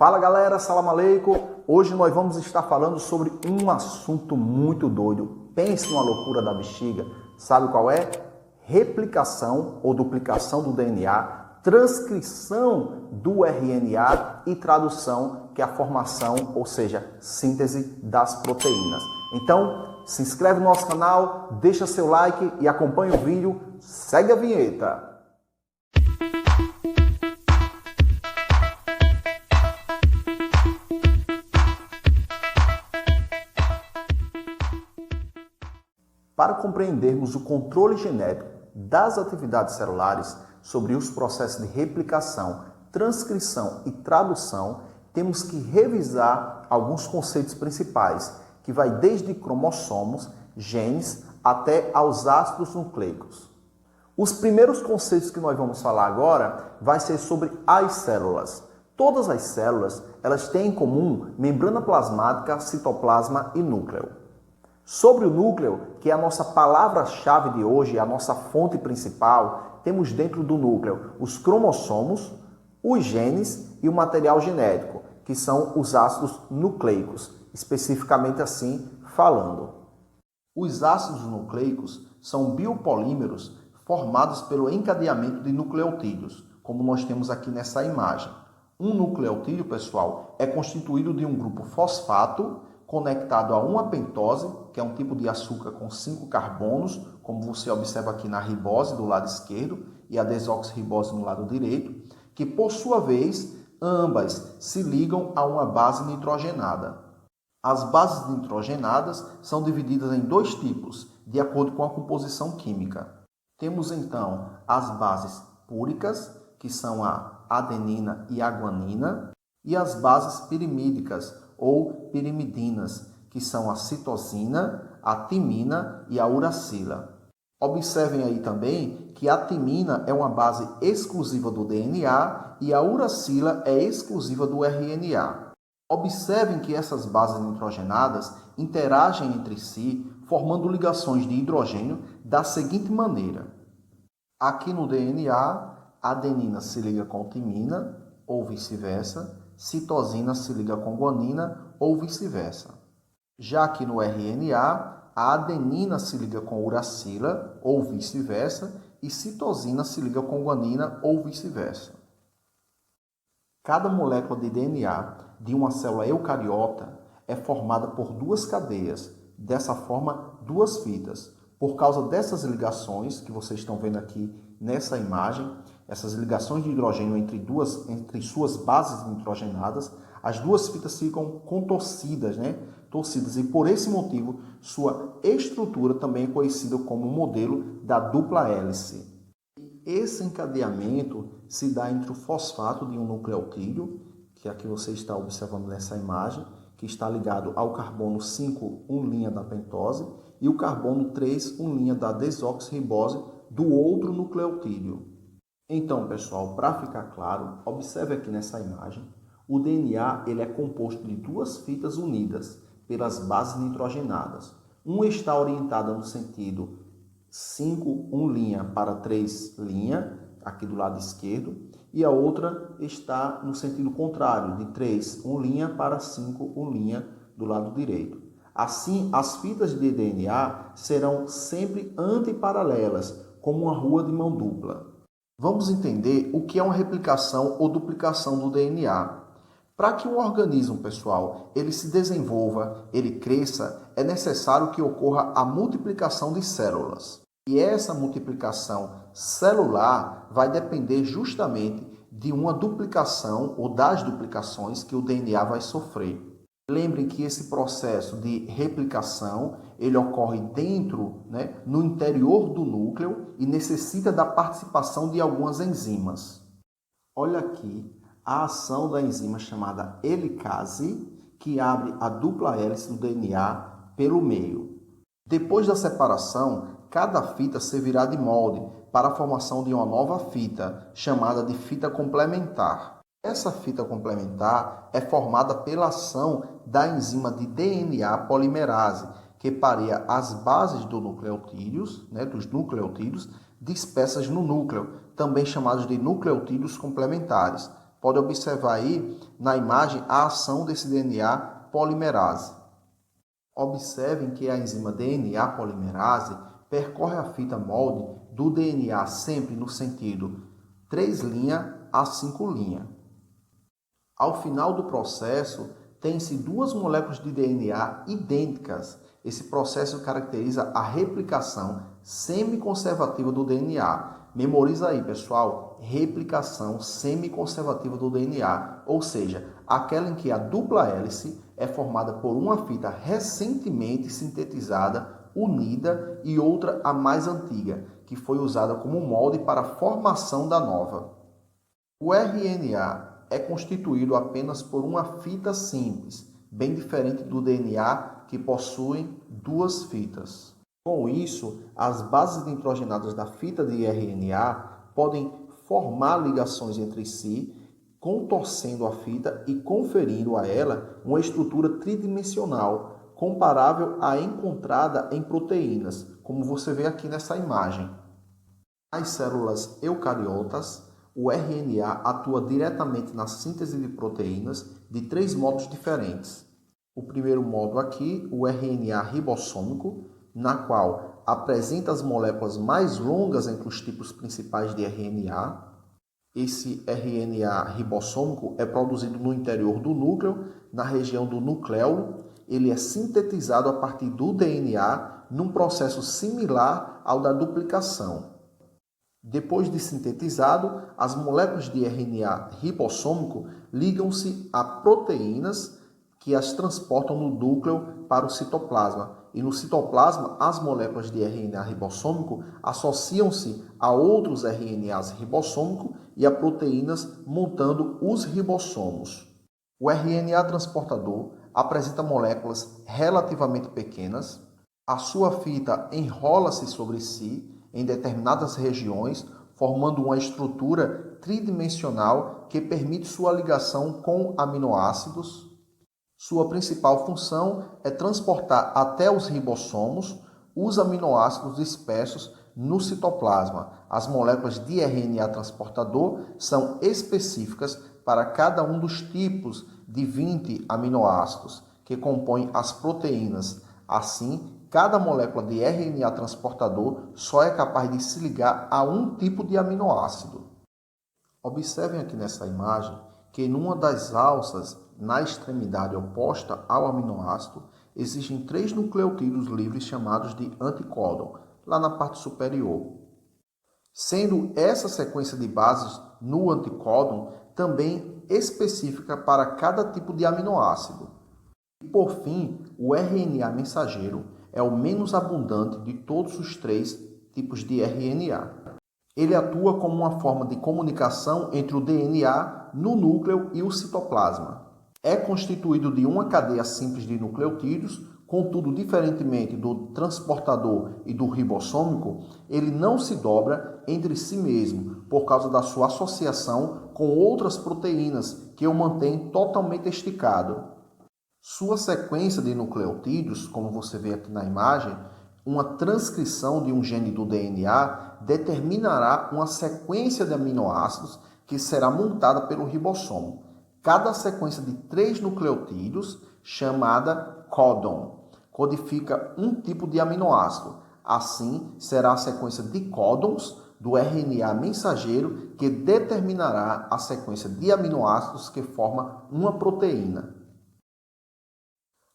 Fala galera, salam aleikum. Hoje nós vamos estar falando sobre um assunto muito doido. Pense numa loucura da bexiga. Sabe qual é? Replicação ou duplicação do DNA, transcrição do RNA e tradução, que é a formação, ou seja, síntese das proteínas. Então, se inscreve no nosso canal, deixa seu like e acompanha o vídeo. Segue a vinheta. Para compreendermos o controle genético das atividades celulares sobre os processos de replicação, transcrição e tradução, temos que revisar alguns conceitos principais, que vai desde cromossomos, genes, até aos ácidos nucleicos. Os primeiros conceitos que nós vamos falar agora vai ser sobre as células. Todas as células, elas têm em comum membrana plasmática, citoplasma e núcleo. Sobre o núcleo, que é a nossa palavra-chave de hoje, a nossa fonte principal, temos dentro do núcleo os cromossomos, os genes e o material genético, que são os ácidos nucleicos, especificamente assim falando. Os ácidos nucleicos são biopolímeros formados pelo encadeamento de nucleotídeos, como nós temos aqui nessa imagem. Um nucleotídeo, pessoal, é constituído de um grupo fosfato conectado a uma pentose, que é um tipo de açúcar com 5 carbonos, como você observa aqui na ribose do lado esquerdo e a desoxirribose no lado direito, que por sua vez, ambas se ligam a uma base nitrogenada. As bases nitrogenadas são divididas em dois tipos, de acordo com a composição química. Temos então as bases púricas, que são a adenina e a guanina, e as bases pirimídicas, ou pirimidinas, que são a citosina, a timina e a uracila. Observem aí também que a timina é uma base exclusiva do DNA e a uracila é exclusiva do RNA. Observem que essas bases nitrogenadas interagem entre si, formando ligações de hidrogênio da seguinte maneira. Aqui no DNA, a adenina se liga com timina, ou vice-versa, citosina se liga com guanina ou vice-versa. Já aqui no RNA, a adenina se liga com uracila ou vice-versa e citosina se liga com guanina ou vice-versa. Cada molécula de DNA de uma célula eucariota é formada por duas cadeias, dessa forma duas fitas. Por causa dessas ligações que vocês estão vendo aqui nessa imagem, essas ligações de hidrogênio entre suas bases nitrogenadas, as duas fitas ficam contorcidas, torcidas, e por esse motivo sua estrutura também é conhecida como o modelo da dupla hélice. Esse encadeamento se dá entre o fosfato de um nucleotídeo, que aqui você está observando nessa imagem, que está ligado ao carbono 5, 1' da pentose, e o carbono 3, 1' da desoxirribose do outro nucleotídeo. Então, pessoal, para ficar claro, observe aqui nessa imagem, o DNA ele é composto de duas fitas unidas pelas bases nitrogenadas. Uma está orientada no sentido 5, 1' para 3', aqui do lado esquerdo, e a outra está no sentido contrário, de 3, 1' para 5, 1' do lado direito. Assim, as fitas de DNA serão sempre antiparalelas, como uma rua de mão dupla. Vamos entender o que é uma replicação ou duplicação do DNA. Para que um organismo, pessoal, ele se desenvolva, ele cresça, é necessário que ocorra a multiplicação de células. E essa multiplicação celular vai depender justamente de uma duplicação ou das duplicações que o DNA vai sofrer. Lembrem que esse processo de replicação, ele ocorre dentro, no interior do núcleo e necessita da participação de algumas enzimas. Olha aqui a ação da enzima chamada helicase, que abre a dupla hélice do DNA pelo meio. Depois da separação, cada fita servirá de molde para a formação de uma nova fita, chamada de fita complementar. Essa fita complementar é formada pela ação da enzima de DNA polimerase, que pareia as bases dos nucleotídeos dispersas no núcleo, também chamados de nucleotídeos complementares, Pode observar aí na imagem a ação desse DNA polimerase. Observem que a enzima DNA polimerase percorre a fita molde do DNA sempre no sentido 3' a 5'. Ao final do processo, tem-se duas moléculas de DNA idênticas. Esse processo caracteriza a replicação semiconservativa do DNA. Memoriza aí, pessoal, replicação semiconservativa do DNA, ou seja, aquela em que a dupla hélice é formada por uma fita recentemente sintetizada, unida, e outra, a mais antiga, que foi usada como molde para a formação da nova. O RNA é constituído apenas por uma fita simples, bem diferente do DNA, que possui duas fitas. Com isso, as bases nitrogenadas da fita de RNA podem formar ligações entre si, contorcendo a fita e conferindo a ela uma estrutura tridimensional, comparável à encontrada em proteínas, como você vê aqui nessa imagem. Nas células eucariotas, o RNA atua diretamente na síntese de proteínas de três modos diferentes. O primeiro modo aqui, o RNA ribossômico, na qual apresenta as moléculas mais longas entre os tipos principais de RNA. Esse RNA ribossômico é produzido no interior do núcleo, na região do nucleolo. Ele é sintetizado a partir do DNA num processo similar ao da duplicação. Depois de sintetizado, as moléculas de RNA ribossômico ligam-se a proteínas que as transportam no núcleo para o citoplasma. E no citoplasma, as moléculas de RNA ribossômico associam-se a outros RNAs ribossômicos e a proteínas, montando os ribossomos. O RNA transportador apresenta moléculas relativamente pequenas. A sua fita enrola-se sobre si em determinadas regiões, formando uma estrutura tridimensional que permite sua ligação com aminoácidos. Sua principal função é transportar até os ribossomos os aminoácidos dispersos no citoplasma. As moléculas de RNA transportador são específicas para cada um dos tipos de 20 aminoácidos que compõem as proteínas. Assim, cada molécula de RNA transportador só é capaz de se ligar a um tipo de aminoácido. Observem aqui nessa imagem que em uma das alças, na extremidade oposta ao aminoácido, existem 3 nucleotídeos livres chamados de anticódon, lá na parte superior. Sendo essa sequência de bases no anticódon também específica para cada tipo de aminoácido. E por fim, o RNA mensageiro é o menos abundante de todos os 3 tipos de RNA. Ele atua como uma forma de comunicação entre o DNA no núcleo e o citoplasma. É constituído de uma cadeia simples de nucleotídeos, contudo, diferentemente do transportador e do ribossômico, ele não se dobra entre si mesmo, por causa da sua associação com outras proteínas que o mantêm totalmente esticado. Sua sequência de nucleotídeos, como você vê aqui na imagem, uma transcrição de um gene do DNA determinará uma sequência de aminoácidos que será montada pelo ribossomo. Cada sequência de 3 nucleotídeos, chamada códon, codifica um tipo de aminoácido. Assim, será a sequência de códons do RNA mensageiro que determinará a sequência de aminoácidos que forma uma proteína.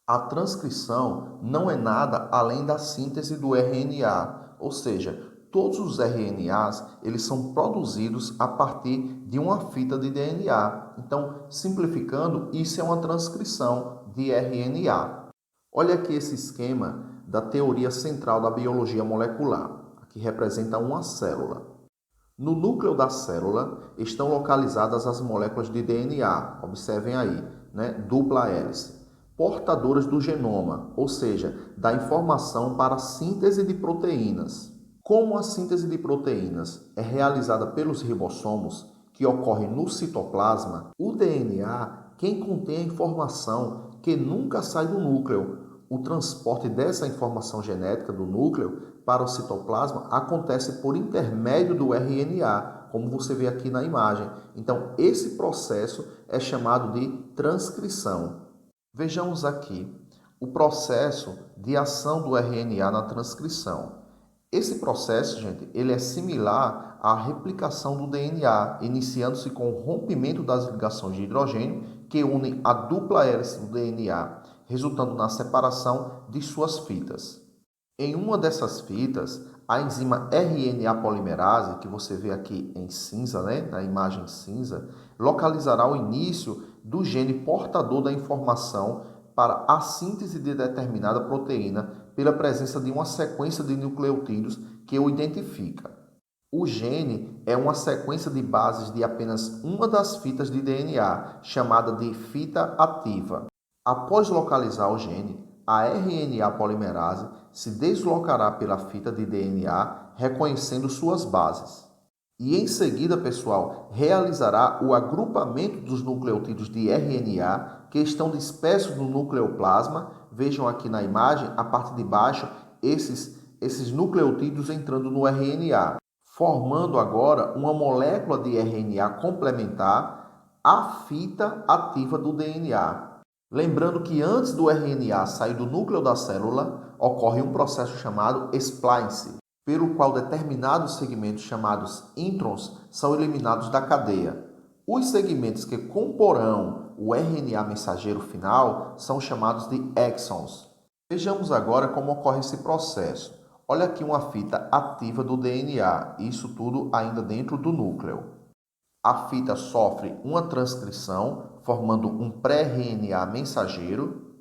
A transcrição não é nada além da síntese do RNA, ou seja, todos os RNAs eles são produzidos a partir de uma fita de DNA. Então, simplificando, isso é uma transcrição de RNA. Olha aqui esse esquema da teoria central da biologia molecular. Aqui representa uma célula. No núcleo da célula estão localizadas as moléculas de DNA. Observem aí, dupla hélice. Portadoras do genoma, ou seja, da informação para a síntese de proteínas. Como a síntese de proteínas é realizada pelos ribossomos, que ocorre no citoplasma, o DNA, quem contém a informação que nunca sai do núcleo. O transporte dessa informação genética do núcleo para o citoplasma acontece por intermédio do RNA, como você vê aqui na imagem. Então, esse processo é chamado de transcrição. Vejamos aqui o processo de ação do RNA na transcrição. Esse processo, gente, ele é similar à replicação do DNA, iniciando-se com o rompimento das ligações de hidrogênio que unem a dupla hélice do DNA, resultando na separação de suas fitas. Em uma dessas fitas, a enzima RNA polimerase, que você vê aqui em cinza, na imagem cinza, localizará o início do gene portador da informação para a síntese de determinada proteína pela presença de uma sequência de nucleotídeos que o identifica. O gene é uma sequência de bases de apenas uma das fitas de DNA, chamada de fita ativa. Após localizar o gene, a RNA polimerase se deslocará pela fita de DNA, reconhecendo suas bases. E em seguida, pessoal, realizará o agrupamento dos nucleotídeos de RNA que estão dispersos no nucleoplasma. Vejam aqui na imagem, a parte de baixo, esses nucleotídeos entrando no RNA, formando agora uma molécula de RNA complementar à fita ativa do DNA. Lembrando que antes do RNA sair do núcleo da célula, ocorre um processo chamado splice, pelo qual determinados segmentos chamados introns são eliminados da cadeia. Os segmentos que comporão o RNA mensageiro final são chamados de exons. Vejamos agora como ocorre esse processo. Olha aqui uma fita ativa do DNA, isso tudo ainda dentro do núcleo. A fita sofre uma transcrição, formando um pré-RNA mensageiro.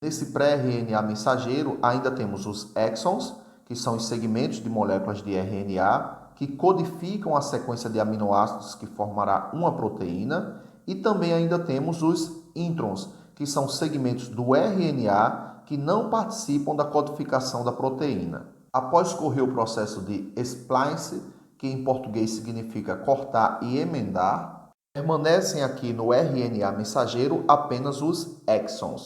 Nesse pré-RNA mensageiro ainda temos os exons, que são os segmentos de moléculas de RNA, que codificam a sequência de aminoácidos que formará uma proteína. E também ainda temos os introns, que são segmentos do RNA que não participam da codificação da proteína. Após correr o processo de splice, que em português significa cortar e emendar, permanecem aqui no RNA mensageiro apenas os exons.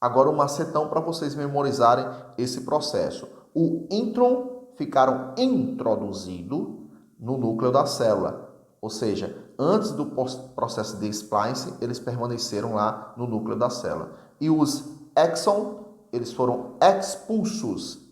Agora um macetão para vocês memorizarem esse processo. O intron ficaram introduzidos no núcleo da célula, ou seja, antes do processo de splice, eles permaneceram lá no núcleo da célula. E os exons, eles foram expulsos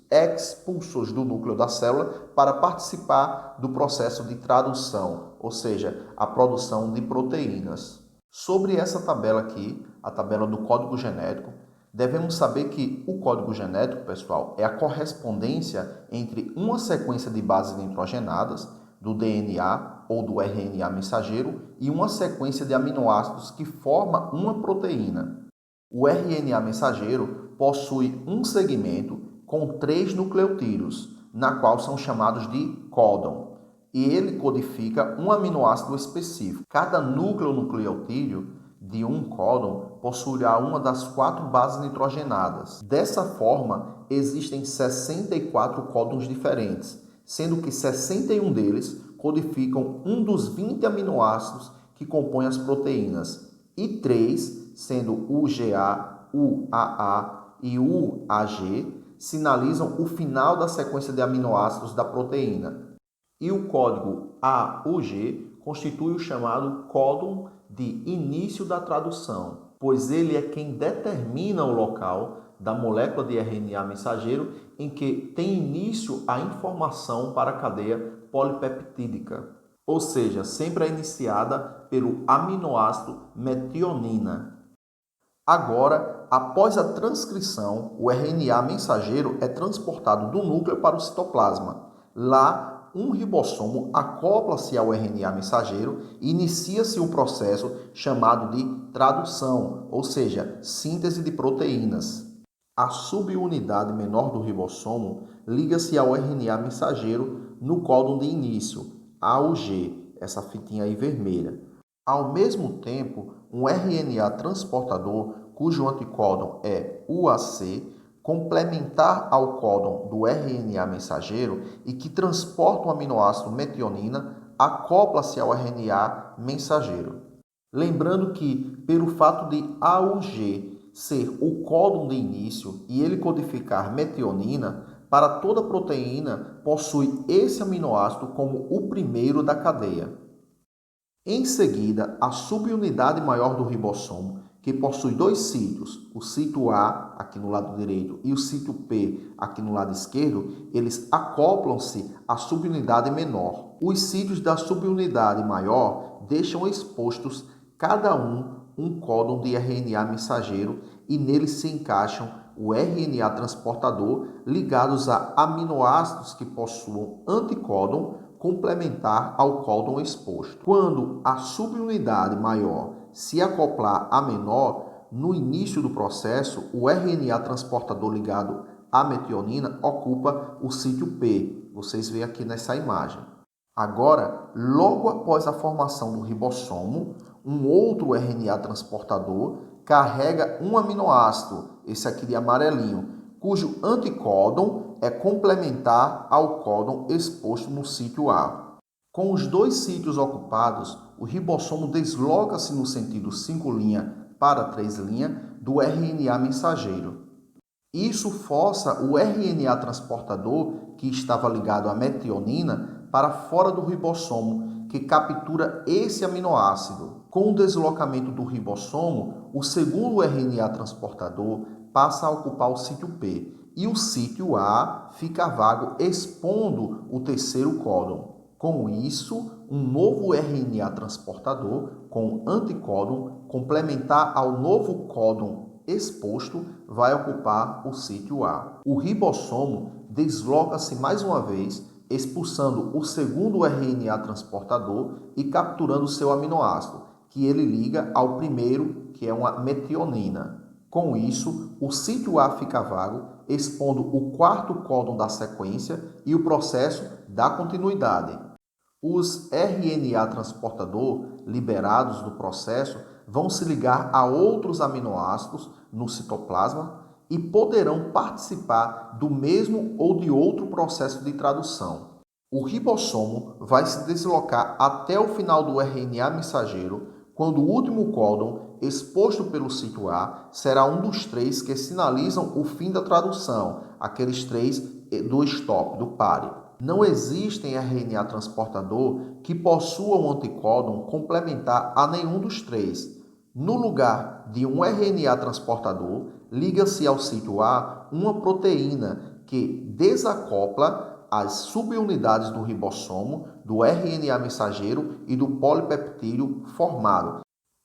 do núcleo da célula para participar do processo de tradução, ou seja, a produção de proteínas. Sobre essa tabela aqui, a tabela do código genético, devemos saber que o código genético, pessoal, é a correspondência entre uma sequência de bases nitrogenadas, do DNA ou do RNA mensageiro, e uma sequência de aminoácidos que forma uma proteína. O RNA mensageiro possui um segmento com 3 nucleotídeos, na qual são chamados de códon, e ele codifica um aminoácido específico. Cada núcleo nucleotídeo de um códon possuirá uma das 4 bases nitrogenadas. Dessa forma, existem 64 códons diferentes, sendo que 61 deles codificam um dos 20 aminoácidos que compõem as proteínas, e 3, sendo o GA, o AA e o AG, sinalizam o final da sequência de aminoácidos da proteína. E o código AUG constitui o chamado códon de início da tradução, pois ele é quem determina o local da molécula de RNA mensageiro em que tem início a informação para a cadeia polipeptídica, ou seja, sempre é iniciada pelo aminoácido metionina. Agora, após a transcrição, o RNA mensageiro é transportado do núcleo para o citoplasma. Lá, um ribossomo acopla-se ao RNA mensageiro e inicia-se o processo chamado de tradução, ou seja, síntese de proteínas. A subunidade menor do ribossomo liga-se ao RNA mensageiro no códon de início, AUG, essa fitinha aí vermelha. Ao mesmo tempo, um RNA transportador, cujo anticódon é UAC, complementar ao códon do RNA mensageiro e que transporta o aminoácido metionina, acopla-se ao RNA mensageiro. Lembrando que, pelo fato de AUG ser o códon de início e ele codificar metionina, para toda proteína, possui esse aminoácido como o primeiro da cadeia. Em seguida, a subunidade maior do ribossomo, que possui dois sítios, o sítio A, aqui no lado direito, e o sítio P, aqui no lado esquerdo, eles acoplam-se à subunidade menor. Os sítios da subunidade maior deixam expostos cada um códon de RNA mensageiro e neles se encaixam o RNA transportador ligados a aminoácidos que possuam anticódon complementar ao códon exposto. Quando a subunidade maior se acoplar à menor, no início do processo, o RNA transportador ligado à metionina ocupa o sítio P. Vocês veem aqui nessa imagem. Agora, logo após a formação do ribossomo, um outro RNA transportador carrega um aminoácido, esse aqui de amarelinho, cujo anticódon é complementar ao códon exposto no sítio A. Com os dois sítios ocupados, o ribossomo desloca-se no sentido 5' para 3' do RNA mensageiro. Isso força o RNA transportador, que estava ligado à metionina, para fora do ribossomo, que captura esse aminoácido. Com o deslocamento do ribossomo, o segundo RNA transportador passa a ocupar o sítio P e o sítio A fica vago, expondo o terceiro códon. Com isso, um novo RNA transportador com anticódon complementar ao novo códon exposto vai ocupar o sítio A. O ribossomo desloca-se mais uma vez, expulsando o segundo RNA transportador e capturando seu aminoácido, que ele liga ao primeiro, que é uma metionina. Com isso, o sítio A fica vago, expondo o quarto códon da sequência e o processo dá continuidade. Os RNA transportador liberados do processo vão se ligar a outros aminoácidos no citoplasma e poderão participar do mesmo ou de outro processo de tradução. O ribossomo vai se deslocar até o final do RNA mensageiro, quando o último códon exposto pelo sítio A será um dos três que sinalizam o fim da tradução, aqueles três do stop, do pare. Não existem RNA transportador que possua um anticódon complementar a nenhum dos três. No lugar de um RNA transportador, liga-se ao sítio A uma proteína que desacopla as subunidades do ribossomo, do RNA mensageiro e do polipeptídeo formado.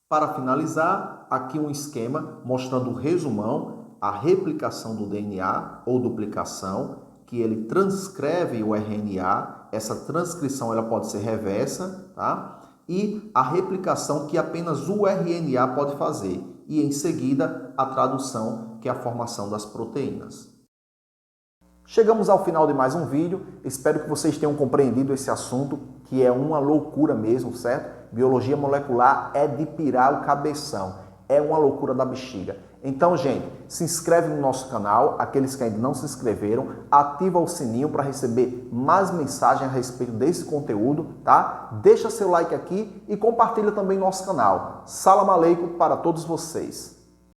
Para finalizar, aqui um esquema mostrando o resumão, a replicação do DNA ou duplicação, que ele transcreve o RNA, essa transcrição ela pode ser reversa, tá? E a replicação que apenas o RNA pode fazer, e em seguida a tradução, que é a formação das proteínas. Chegamos ao final de mais um vídeo, espero que vocês tenham compreendido esse assunto, que é uma loucura mesmo, certo? Biologia molecular é de pirar o cabeção, é uma loucura da bexiga. Então, gente, se inscreve no nosso canal, aqueles que ainda não se inscreveram, ativa o sininho para receber mais mensagens a respeito desse conteúdo, tá? Deixa seu like aqui e compartilha também nosso canal. Salam aleikum para todos vocês.